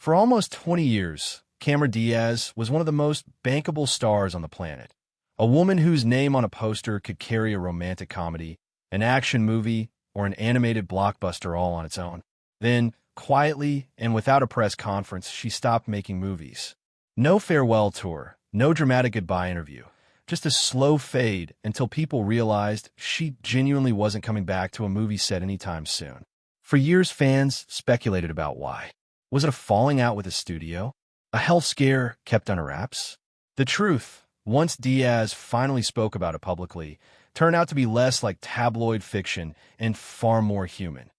For almost 20 years, Cameron Diaz was one of the most bankable stars on the planet. A woman whose name on a poster could carry a romantic comedy, an action movie, or an animated blockbuster all on its own. Then, quietly and without a press conference, she stopped making movies. No farewell tour, no dramatic goodbye interview, just a slow fade until people realized she genuinely wasn't coming back to a movie set anytime soon. For years, fans speculated about why. Was it a falling out with a studio? A health scare kept under wraps? The truth, once Diaz finally spoke about it publicly, turned out to be less like tabloid fiction and far more human.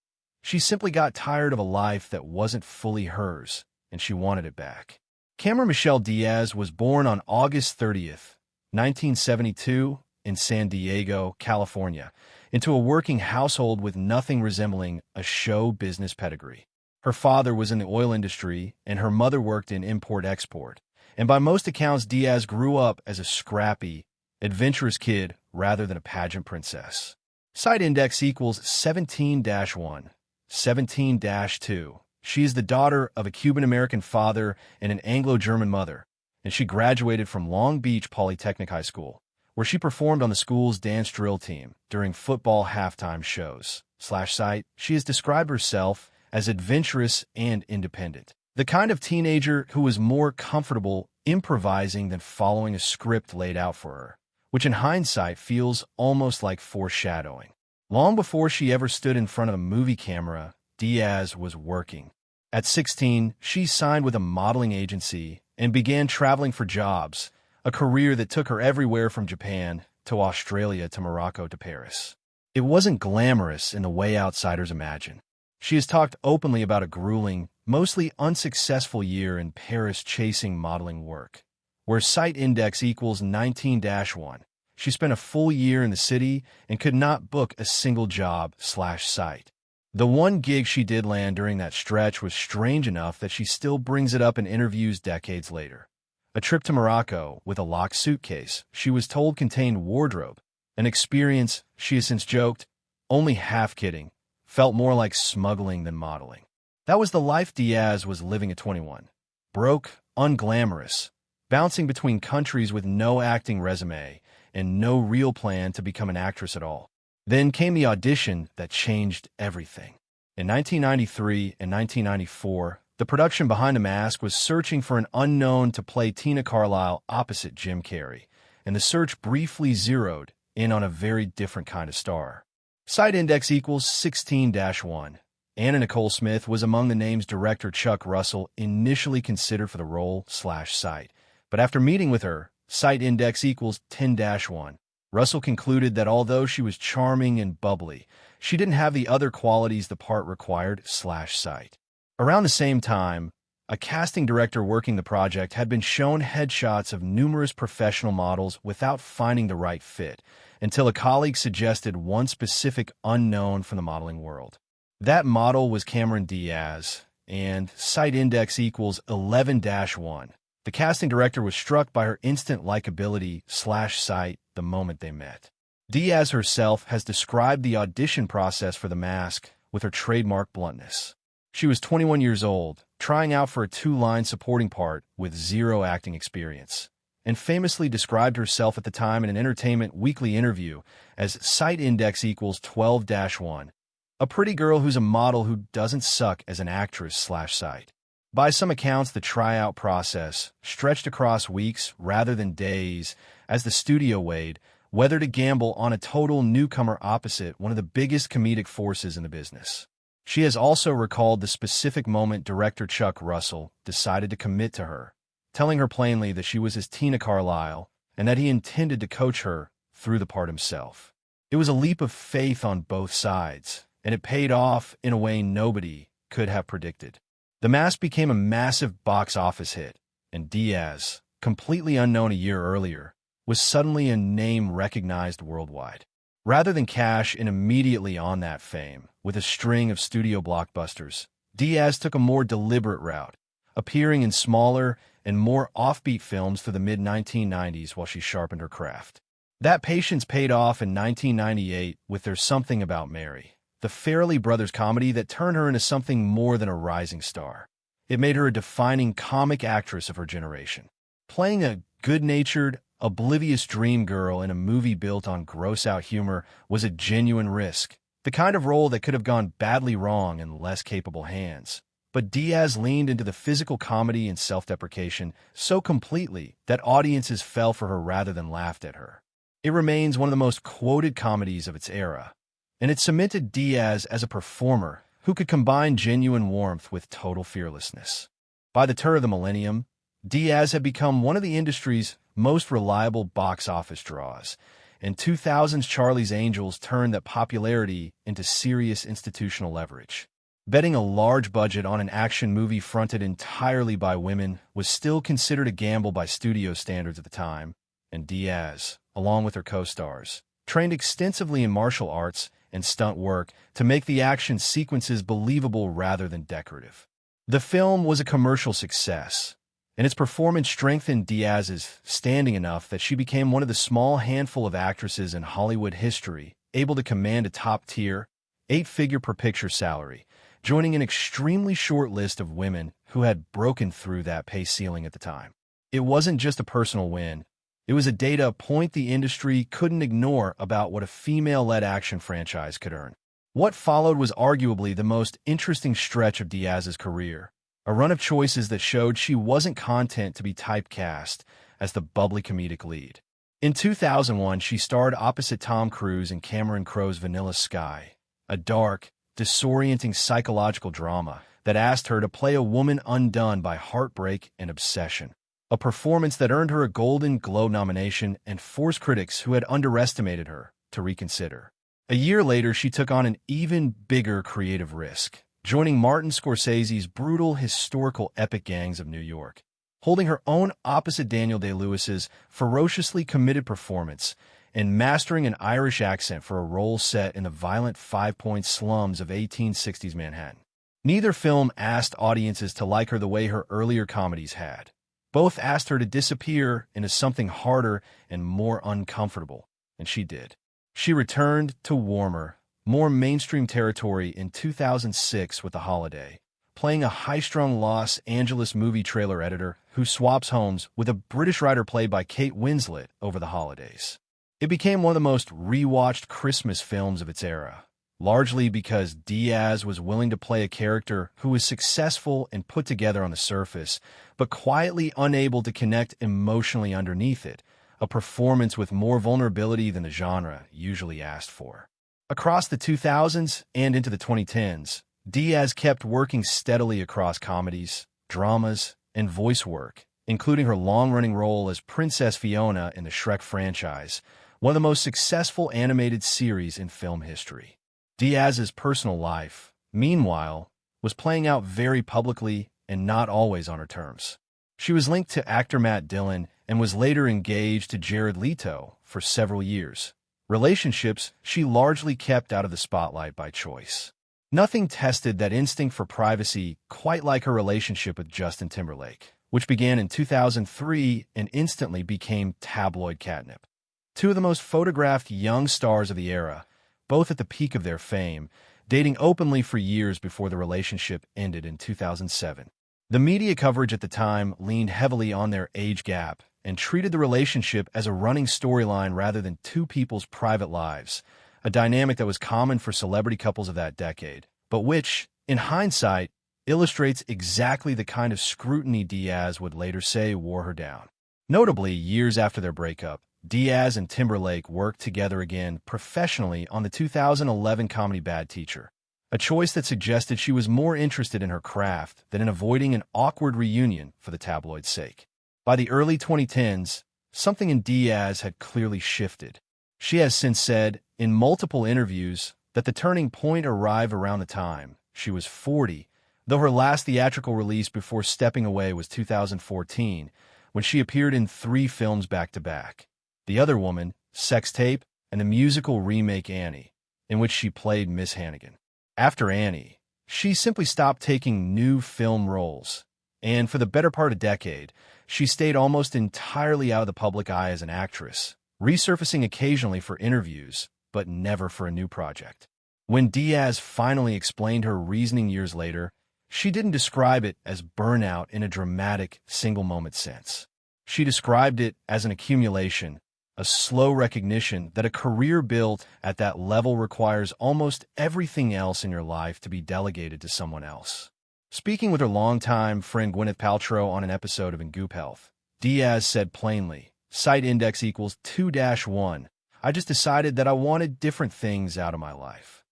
She simply got tired of a life that wasn't fully hers, and she wanted it back. Cameron Michelle Diaz was born on August 30th, 1972, in San Diego, California, into a working household with nothing resembling a show business pedigree. Her father was in the oil industry, and her mother worked in import-export. And by most accounts, Diaz grew up as a scrappy, adventurous kid rather than a pageant princess. Site index equals 17-1, 17-2. She is the daughter of a Cuban-American father and an Anglo-German mother, and she graduated from Long Beach Polytechnic High School, where she performed on the school's dance drill team during football halftime shows. Site, she has described herself as adventurous and independent. The kind of teenager who was more comfortable improvising than following a script laid out for her, which in hindsight feels almost like foreshadowing. Long before she ever stood in front of a movie camera, Diaz was working. At 16, she signed with a modeling agency and began traveling for jobs, a career that took her everywhere from Japan to Australia to Morocco to Paris. It wasn't glamorous in the way outsiders imagine. She has talked openly about a grueling, mostly unsuccessful year in Paris chasing modeling work, where site index equals 19-1. She spent a full year in the city and could not book a single job/site. The one gig she did land during that stretch was strange enough that she still brings it up in interviews decades later. A trip to Morocco with a locked suitcase she was told contained wardrobe, an experience, she has since joked, only half kidding, felt more like smuggling than modeling. That was the life Diaz was living at 21. Broke, unglamorous, bouncing between countries with no acting resume and no real plan to become an actress at all. Then came the audition that changed everything. In 1993 and 1994, the production behind the mask was searching for an unknown to play Tina Carlisle opposite Jim Carrey, and the search briefly zeroed in on a very different kind of star. Site index equals 16-1. Anna Nicole Smith was among the names director Chuck Russell initially considered for the role/site, but after meeting with her, site index equals 10-1. Russell concluded that although she was charming and bubbly, she didn't have the other qualities the part required/site. Around the same time, a casting director working the project had been shown headshots of numerous professional models without finding the right fit, until a colleague suggested one specific unknown from the modeling world. That model was Cameron Diaz, and site index equals 11-1. The casting director was struck by her instant likability/site the moment they met. Diaz herself has described the audition process for The Mask with her trademark bluntness. She was 21 years old, trying out for a two-line supporting part with zero acting experience, and famously described herself at the time in an Entertainment Weekly interview as site index equals 12-1, a pretty girl who's a model who doesn't suck as an actress/site. By some accounts, the tryout process stretched across weeks rather than days as the studio weighed whether to gamble on a total newcomer opposite one of the biggest comedic forces in the business. She has also recalled the specific moment director Chuck Russell decided to commit to her, telling her plainly that she was his Tina Carlisle and that he intended to coach her through the part himself. It was a leap of faith on both sides, and it paid off in a way nobody could have predicted. The Mask became a massive box office hit, and Diaz, completely unknown a year earlier, was suddenly a name recognized worldwide. Rather than cash in immediately on that fame with a string of studio blockbusters, Diaz took a more deliberate route, appearing in smaller and more offbeat films through the mid-1990s while she sharpened her craft. That patience paid off in 1998 with There's Something About Mary, the Farrelly Brothers comedy that turned her into something more than a rising star. It made her a defining comic actress of her generation. Playing a good-natured, oblivious dream girl in a movie built on gross-out humor was a genuine risk, the kind of role that could have gone badly wrong in less capable hands. But Diaz leaned into the physical comedy and self-deprecation so completely that audiences fell for her rather than laughed at her. It remains one of the most quoted comedies of its era, and it cemented Diaz as a performer who could combine genuine warmth with total fearlessness. By the turn of the millennium, Diaz had become one of the industry's most reliable box office draws, and 2000's Charlie's Angels turned that popularity into serious institutional leverage. Betting a large budget on an action movie fronted entirely by women was still considered a gamble by studio standards at the time, and Diaz, along with her co-stars, trained extensively in martial arts and stunt work to make the action sequences believable rather than decorative. The film was a commercial success, and its performance strengthened Diaz's standing enough that she became one of the small handful of actresses in Hollywood history able to command a top-tier, 8-figure per-picture salary, joining an extremely short list of women who had broken through that pay ceiling at the time. It wasn't just a personal win. It was a data point the industry couldn't ignore about what a female-led action franchise could earn. What followed was arguably the most interesting stretch of Diaz's career, a run of choices that showed she wasn't content to be typecast as the bubbly comedic lead. In 2001, she starred opposite Tom Cruise in Cameron Crowe's Vanilla Sky, a dark, disorienting psychological drama that asked her to play a woman undone by heartbreak and obsession. A performance that earned her a Golden Globe nomination and forced critics who had underestimated her to reconsider. A year later, she took on an even bigger creative risk, joining Martin Scorsese's brutal historical epic Gangs of New York. Holding her own opposite Daniel Day-Lewis's ferociously committed performance and mastering an Irish accent for a role set in the violent five-point slums of 1860s Manhattan. Neither film asked audiences to like her the way her earlier comedies had. Both asked her to disappear into something harder and more uncomfortable, and she did. She returned to warmer, more mainstream territory in 2006 with The Holiday, playing a high-strung Los Angeles movie trailer editor who swaps homes with a British writer played by Kate Winslet over the holidays. It became one of the most rewatched Christmas films of its era, largely because Diaz was willing to play a character who was successful and put together on the surface, but quietly unable to connect emotionally underneath it, a performance with more vulnerability than the genre usually asked for. Across the 2000s and into the 2010s, Diaz kept working steadily across comedies, dramas, and voice work, including her long-running role as Princess Fiona in the Shrek franchise, one of the most successful animated series in film history. Diaz's personal life, meanwhile, was playing out very publicly and not always on her terms. She was linked to actor Matt Dillon and was later engaged to Jared Leto for several years, relationships she largely kept out of the spotlight by choice. Nothing tested that instinct for privacy quite like her relationship with Justin Timberlake, which began in 2003 and instantly became tabloid catnip. Two of the most photographed young stars of the era, both at the peak of their fame, dating openly for years before the relationship ended in 2007. The media coverage at the time leaned heavily on their age gap and treated the relationship as a running storyline rather than two people's private lives, a dynamic that was common for celebrity couples of that decade, but which, in hindsight, illustrates exactly the kind of scrutiny Diaz would later say wore her down. Notably, years after their breakup, Diaz and Timberlake worked together again professionally on the 2011 comedy Bad Teacher, a choice that suggested she was more interested in her craft than in avoiding an awkward reunion for the tabloid's sake. By the early 2010s, something in Diaz had clearly shifted. She has since said in multiple interviews that the turning point arrived around the time she was 40, though her last theatrical release before stepping away was 2014, when she appeared in 3 films back-to-back: The Other Woman, Sex Tape, and the musical remake Annie, in which she played Miss Hannigan. After Annie, she simply stopped taking new film roles, and for the better part of a decade, she stayed almost entirely out of the public eye as an actress, resurfacing occasionally for interviews, but never for a new project. When Diaz finally explained her reasoning years later, She didn't describe it as burnout in a dramatic, single-moment sense. She described it as an accumulation, a slow recognition that a career built at that level requires almost everything else in your life to be delegated to someone else. Speaking with her longtime friend Gwyneth Paltrow on an episode of In Goop Health, Diaz said plainly, "Sight index equals 2-1. I just decided that I wanted different things out of my life."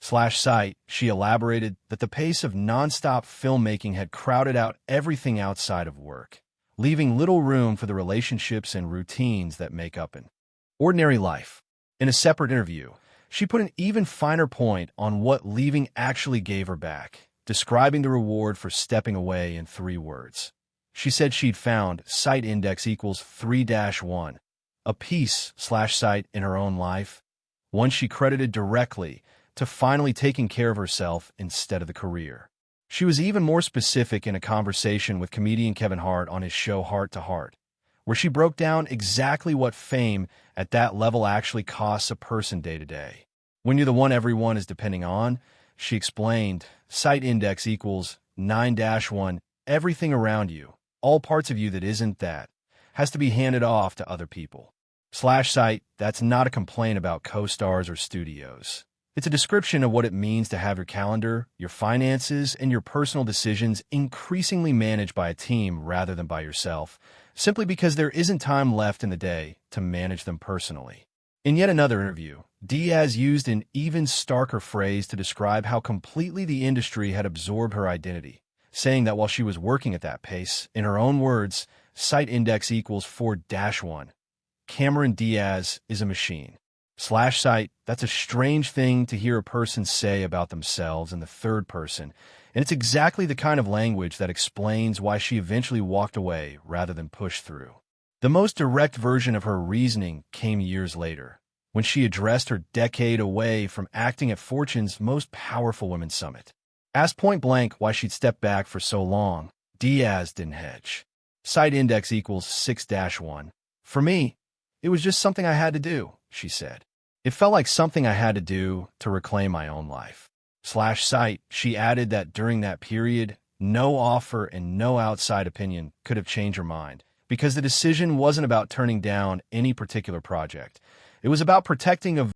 Sight, she elaborated that the pace of nonstop filmmaking had crowded out everything outside of work, leaving little room for the relationships and routines that make up an ordinary life. In a separate interview, she put an even finer point on what leaving actually gave her back, describing the reward for stepping away in 3 words. She said she'd found sight index equals 3-1, a piece/sight in her own life, one she credited directly to finally taking care of herself instead of the career. She was even more specific in a conversation with comedian Kevin Hart on his show Heart to Heart, where she broke down exactly what fame at that level actually costs a person day to day. When you're the one everyone is depending on, she explained, sight index equals 9-1, everything around you, all parts of you that isn't that, has to be handed off to other people. Sight, that's not a complaint about co-stars or studios. It's a description of what it means to have your calendar, your finances, and your personal decisions increasingly managed by a team rather than by yourself, simply because there isn't time left in the day to manage them personally. In yet another interview, Diaz used an even starker phrase to describe how completely the industry had absorbed her identity, saying that while she was working at that pace, in her own words, sight index equals 4-1. Cameron Diaz is a machine. Sight, that's a strange thing to hear a person say about themselves in the third person, and it's exactly the kind of language that explains why she eventually walked away rather than pushed through. The most direct version of her reasoning came years later, when she addressed her decade away from acting at Fortune's Most Powerful Women Summit. Asked point-blank why she'd stepped back for so long, Diaz didn't hedge. Sight index equals 6-1. For me, it was just something I had to do, she said. It felt like something I had to do to reclaim my own life. Sight, she added that during that period, no offer and no outside opinion could have changed her mind, because the decision wasn't about turning down any particular project. It was about protecting a